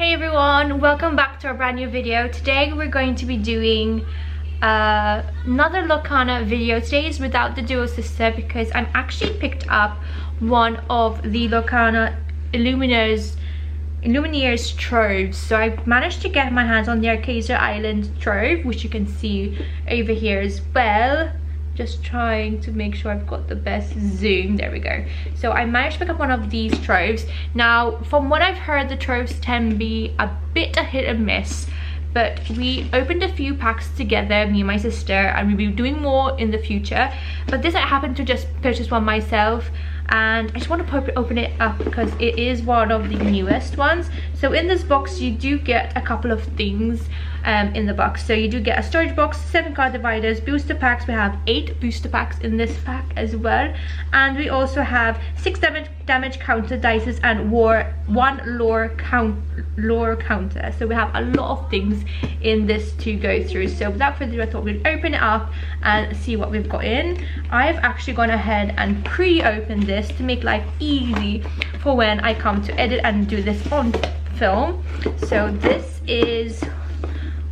Hey everyone, welcome back to a brand new video. Today we're going to be doing another Lorcana video. Today is without the duo sister because I'm actually picked up one of the Lorcana Illumineer's Troves. So I managed to get my hands on the ARCHAZIA'S Island Trove, which you can see over here as well. Just trying to make sure I've got the best zoom. There we go. So I managed to pick up one of these troves. Now from what I've heard, the troves tend to be a bit a hit and miss, but we opened a few packs together, me and my sister, and we'll be doing more in the future. But this I happened to just purchase one myself, and I just want to open it up because it is one of the newest ones. So in this box you do get a couple of things in the box. So you do get a storage box, 7 card dividers, booster packs. We have 8 booster packs in this pack as well, and we also have 6 damage counter dices and 1 lore counter. So we have a lot of things in this to go through. So without further ado, I thought we'd open it up and see what we've got in. I've actually gone ahead and pre-opened this to make life easy for when I come to edit and do this on film. So this is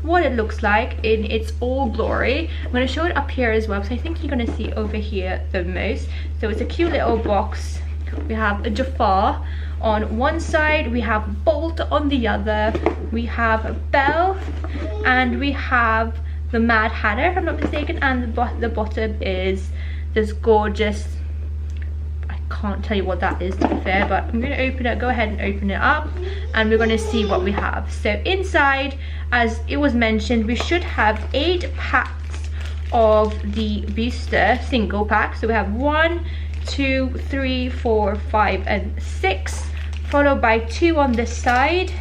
what it looks like in its all glory. I'm going to show it up here as well, so I think you're going to see over here the most. So it's a cute little box. We have a Jafar on one side, we have Bolt on the other, we have a Bell, and we have the Mad Hatter if I'm not mistaken, and the bottom is this gorgeous, I can't tell you what that is to be fair, but I'm going to go ahead and open it up, and we're going to see what we have. So inside, as it was mentioned, we should have 8 packs of the booster single pack. So we have 1, 2, 3, 4, 5 and 6, followed by 2 on this side,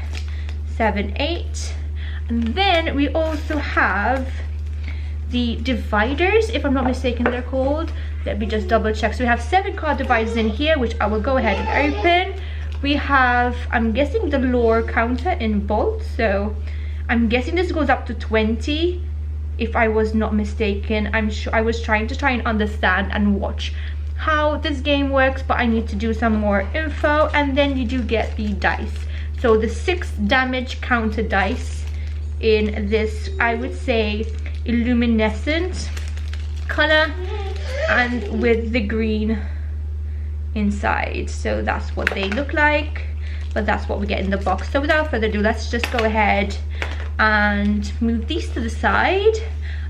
7, 8, and then we also have the dividers, if I'm not mistaken they're called. Let me just double check. So we have 7 card dividers in here, which I will go ahead and open. We have, I'm guessing, the lore counter in Bolt, so I'm guessing this goes up to 20 if I was not mistaken. I'm sure I was trying and understand and watch how this game works, but I need to do some more info. And then you do get the dice, so the 6 damage counter dice in this, I would say, illuminescent color and with the green inside. So that's what they look like, but that's what we get in the box. So without further ado, let's just go ahead and move these to the side.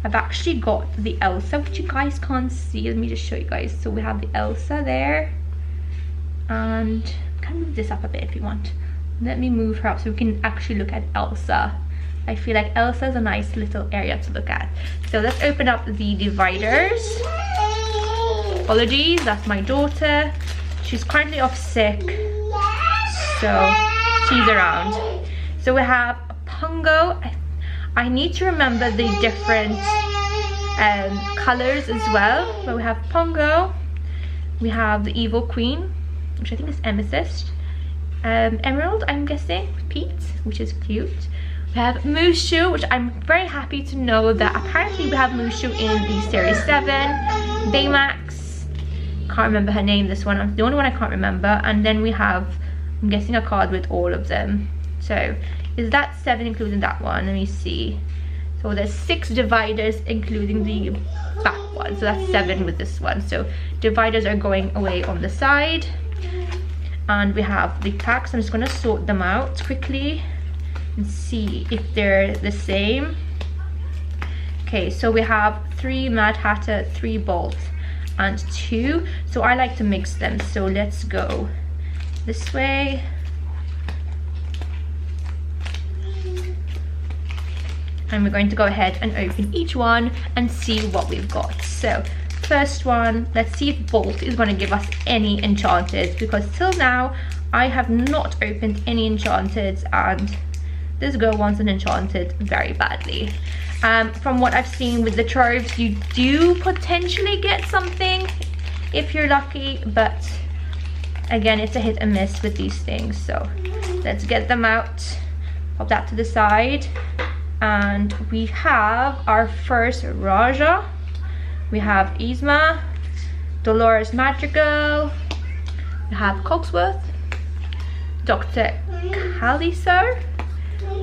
I've actually got the Elsa, which you guys can't see. Let me just show you guys. So we have the Elsa there, and I can move this up a bit if you want. Let me move her up so we can actually look at Elsa. I feel like Elsa is a nice little area to look at. So let's open up the dividers. Apologies, that's my daughter. She's currently off sick, so she's around. So we have a Pongo. I need to remember the different colors as well. But we have Pongo, we have the Evil Queen, which I think is Amethyst, Emerald, I'm guessing, Pete, which is cute. We have Mushu, which I'm very happy to know that apparently we have Mushu in the Series 7. Baymax, can't remember her name, this one, the only one I can't remember. And then we have, I'm guessing, a card with all of them. So is that 7 including that one? Let me see. So there's 6 dividers including the back one, so that's 7 with this one. So dividers are going away on the side, and we have the packs. I'm just going to sort them out quickly and see if they're the same. Okay, so we have 3 Mad Hatter, 3 Bolt, and 2. So I like to mix them, so let's go this way. And we're going to go ahead and open each one and see what we've got. So first one, let's see if Bolt is going to give us any enchanted, because till now I have not opened any enchanted, and this girl wants an enchanted very badly. From what I've seen with the troves, you do potentially get something if you're lucky, but again, it's a hit and miss with these things. So let's get them out, pop that to the side. And we have our first Raja, we have Yzma, Dolores Madrigal, we have Cogsworth, Dr. Caliso,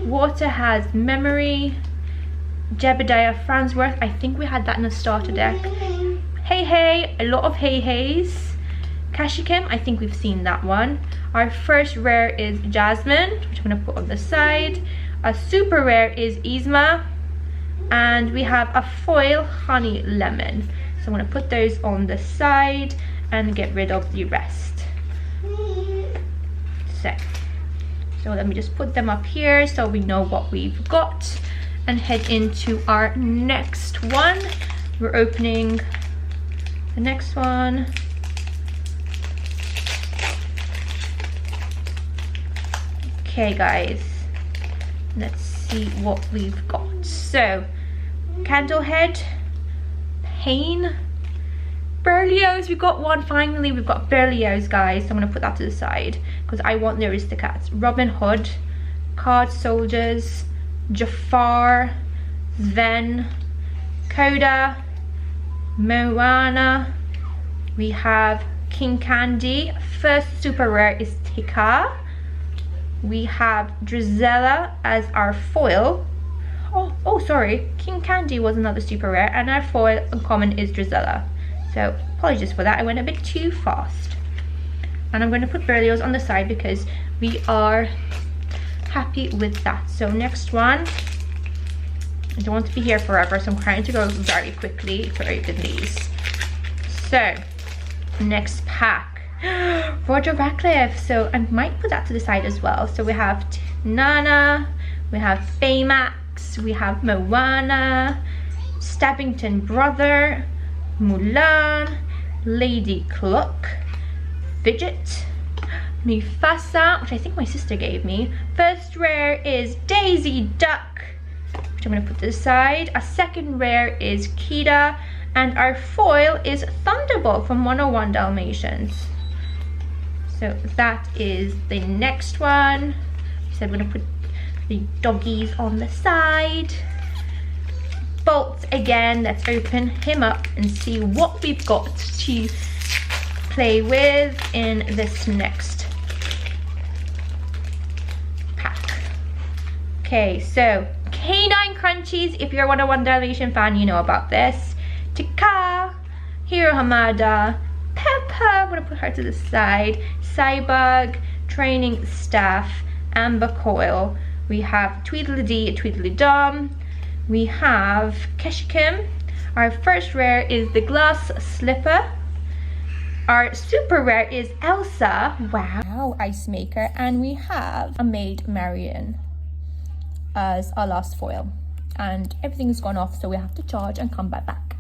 Water has Memory, Jebediah Farnsworth. I think we had that in the starter deck. Hey, a lot of Heys. Kashikim, I think we've seen that one. Our first rare is Jasmine, which I'm going to put on the side. A super rare is Yzma. And we have a foil Honey Lemon. So I'm going to put those on the side and get rid of the rest. So let me just put them up here so we know what we've got and head into our next one. We're opening the next one. Okay guys, let's see what we've got. So Candlehead, Pain, Berlioz. We've got one finally. We've got Berlioz, guys. So I'm gonna put that to the side because I want the Aristocats. Robin Hood, Card Soldiers, Jafar, Sven, Coda, Moana. We have King Candy. First super rare is Tika. We have Drizella as our foil. Oh, sorry. King Candy was another super rare, and our foil uncommon is Drizella. So apologies for that. I went a bit too fast. And I'm going to put Berlioz on the side because we are happy with that. So next one. I don't want to be here forever, so I'm trying to go very quickly to open these. So next pack. Roger Ratcliffe. So I might put that to the side as well. So we have Nana, we have Baymax, we have Moana, Stabbington Brother, Mulan, Lady Cluck, Fidget, Mufasa, which I think my sister gave me. First rare is Daisy Duck, which I'm going to put to the side. A second rare is Kida, and our foil is Thunderbolt from 101 Dalmatians. So that is the next one. So I'm going to put the doggies on the side. Bolt again. Let's open him up and see what we've got to play with in this next pack. Okay, so Canine Crunchies. If you're a 101 Dalmatian fan, you know about this. Tika, Hiro Hamada, Pepper, I'm gonna put her to the side. Cybug, Training Staff, Amber Coil. We have Tweedledee, Tweedledum. We have Keshikim. Our first rare is the Glass Slipper. Our super rare is Elsa. Wow, Ice Maker. And we have a Maid Marian as our last foil. And everything has gone off, so we have to charge and come back.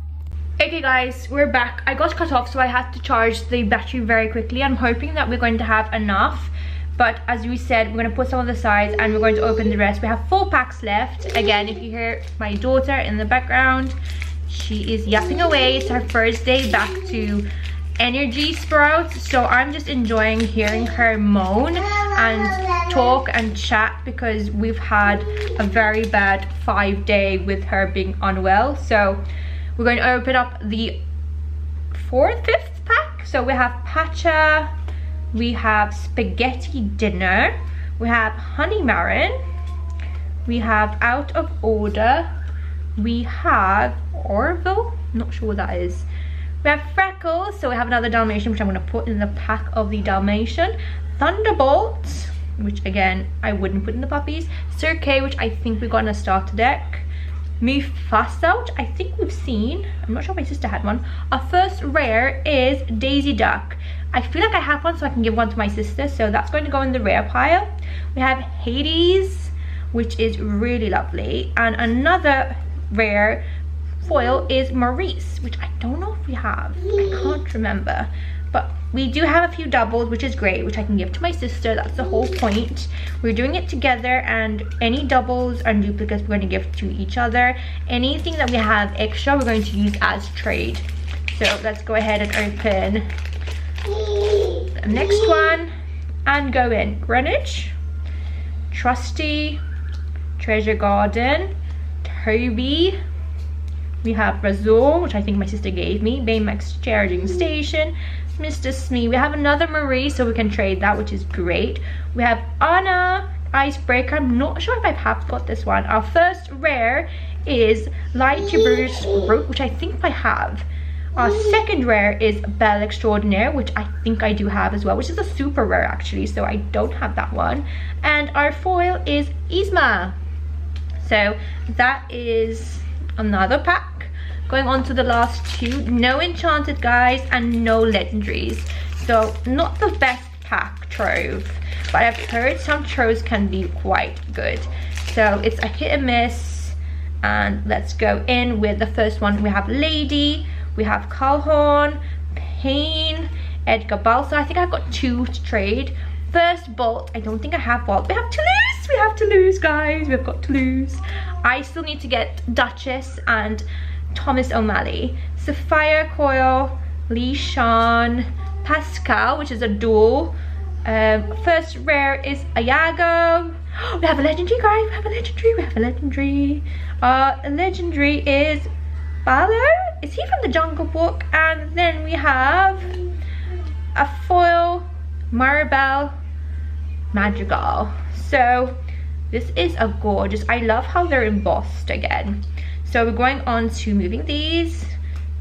Okay guys, we're back. I got cut off, so I had to charge the battery very quickly. I'm hoping that we're going to have enough, but as we said, we're going to put some on the sides and we're going to open the rest. We have 4 packs left. Again, if you hear my daughter in the background, she is yapping away. It's her first day back to energy sprouts, so I'm just enjoying hearing her moan and talk and chat because we've had a very bad 5-day with her being unwell. So we're going to open up the 5th pack. So we have Pacha, we have Spaghetti Dinner, we have Honey Marin, we have Out of Order, we have Orville, not sure what that is. We have Freckles, so we have another Dalmatian, which I'm going to put in the pack of the Dalmatian. Thunderbolt, which again, I wouldn't put in the puppies. Sir K, which I think we got in a starter deck. Mufasa, which I think we've seen. I'm not sure if my sister had one. Our first rare is Daisy Duck. I feel like I have one, so I can give one to my sister, so that's going to go in the rare pile. We have Hades, which is really lovely, and another rare foil is Maurice, which I don't know if we have. I can't remember, but we do have a few doubles, which is great, which I can give to my sister. That's the whole point. We're doing it together, and any doubles and duplicates we're going to give to each other. Anything that we have extra, we're going to use as trade. So let's go ahead and open the next one and go in. Greenwich, Trusty, Treasure Garden, Toby. We have Razor, which I think my sister gave me. Baymax Charging Station, Mr. Smee. We have another Marie, so we can trade that, which is great. We have Anna, icebreaker. I'm not sure if I have got this one. Our first rare is Light Bruce Root, which I think I have. Our second rare is Belle Extraordinaire, which I think I do have as well, which is a super rare actually, so I don't have that one. And our foil is Yzma. So that is another pack. Going on to the last two. No enchanted, guys, and no legendaries. So not the best pack, Trove, but I've heard some Troves can be quite good. So it's a hit and miss. And let's go in with the first one. We have Lady, we have Calhoun, Pain, Edgar Balsa. I think I've got two to trade. First Bolt, I don't think I have Bolt. We have to lose, we have to lose, guys. We've got to lose. I still need to get Duchess and Thomas O'Malley. Sapphire Coil, Lee Sean, Pascal, which is a duel. First rare is Ayago. We have a legendary, guys. We have a legendary, we have a legendary. A legendary is Balor. Is he from the Jungle Book? And then we have a foil Maribel Madrigal. So this is a gorgeous. I love how they're embossed again. So we're going on to moving these.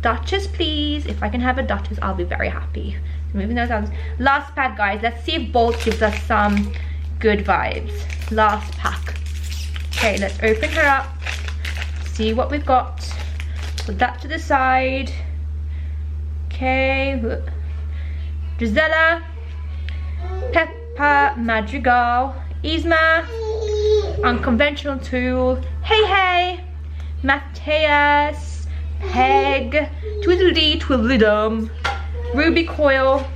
Duchess, please. If I can have a Duchess, I'll be very happy. So moving those out. Last pack, guys. Let's see if Bolt gives us some good vibes. Last pack. Okay, let's open her up. See what we've got. Put that to the side. Okay. Drizella, Peppa Madrigal, Yzma, Unconventional Tool, Hey, Matthias, Peg, Twiddledee Twiddledum, Ruby Coil,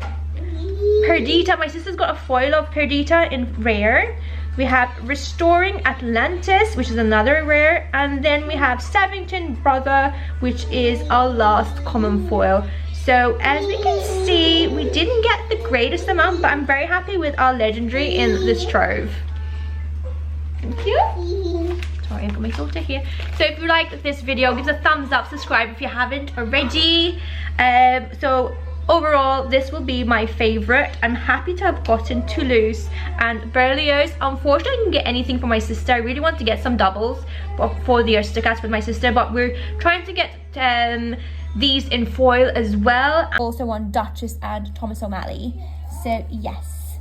Perdita. My sister's got a foil of Perdita in rare. We have Restoring Atlantis, which is another rare. And then we have Savington Brother, which is our last common foil. So as we can see, we didn't get the greatest amount, but I'm very happy with our legendary in this Trove. Thank you. Sorry, I've got my daughter here. So if you liked this video, give us a thumbs up, subscribe if you haven't already. So overall, this will be my favorite. I'm happy to have gotten Toulouse and Berlioz. Unfortunately, I didn't get anything for my sister. I really want to get some doubles for the Aristocats with my sister, but we're trying to get these in foil as well. I also want Duchess and Thomas O'Malley. So yes.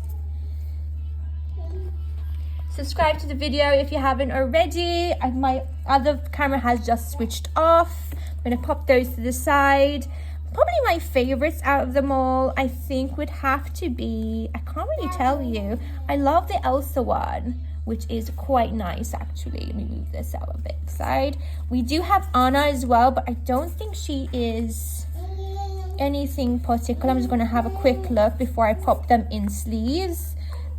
Subscribe to the video if you haven't already. My other camera has just switched off. I'm gonna pop those to the side. Probably my favorites out of them all, I think, would have to be, I can't really tell you. I love the Elsa one, which is quite nice actually. Let me move this out a bit side. We do have Anna as well, but I don't think she is anything particular. I'm just gonna have a quick look before I pop them in sleeves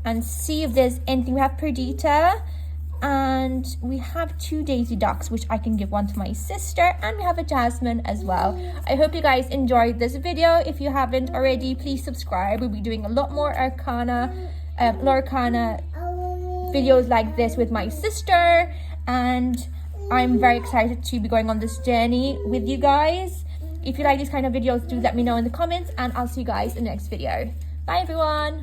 and see if there's anything. We have Perdita, and we have two Daisy Ducks, which I can give one to my sister, and we have a Jasmine as well. I hope you guys enjoyed this video. If you haven't already, please subscribe. We'll be doing a lot more Lorcana videos like this with my sister, and I'm very excited to be going on this journey with you guys. If you like these kind of videos, do let me know in the comments, and I'll see you guys in the next video. Bye everyone.